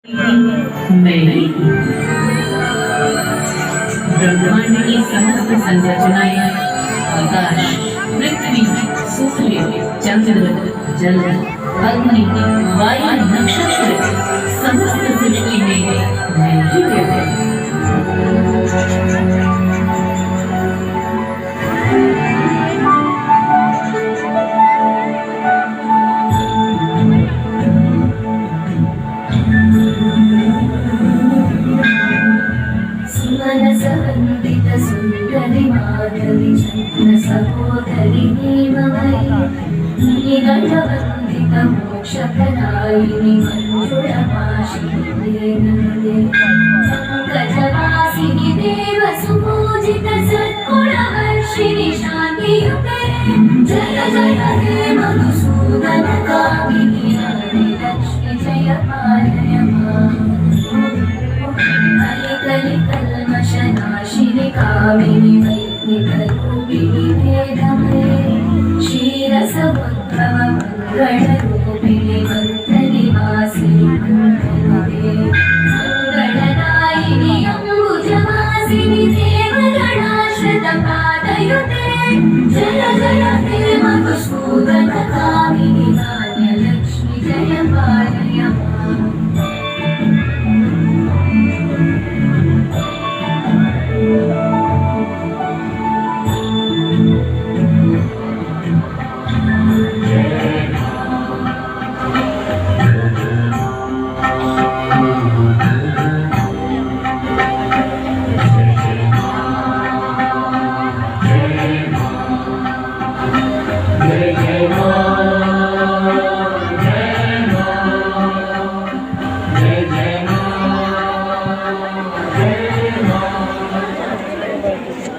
मैं ब्रह्मांड की समस्त संरचनाएं, आकाश, पृथ्वी, सूर्य, चंद्र, जल, अग्नि, वायु, नक्षत्र, समस्त सृष्टि में मैं ही व्यक्त हूँ। सुमनसवन्दित सुन्दरि माधवि चन्द्र सहोदरि हेमवै नीलवन्दित मोक्षप्रदायिनि मञ्जुळ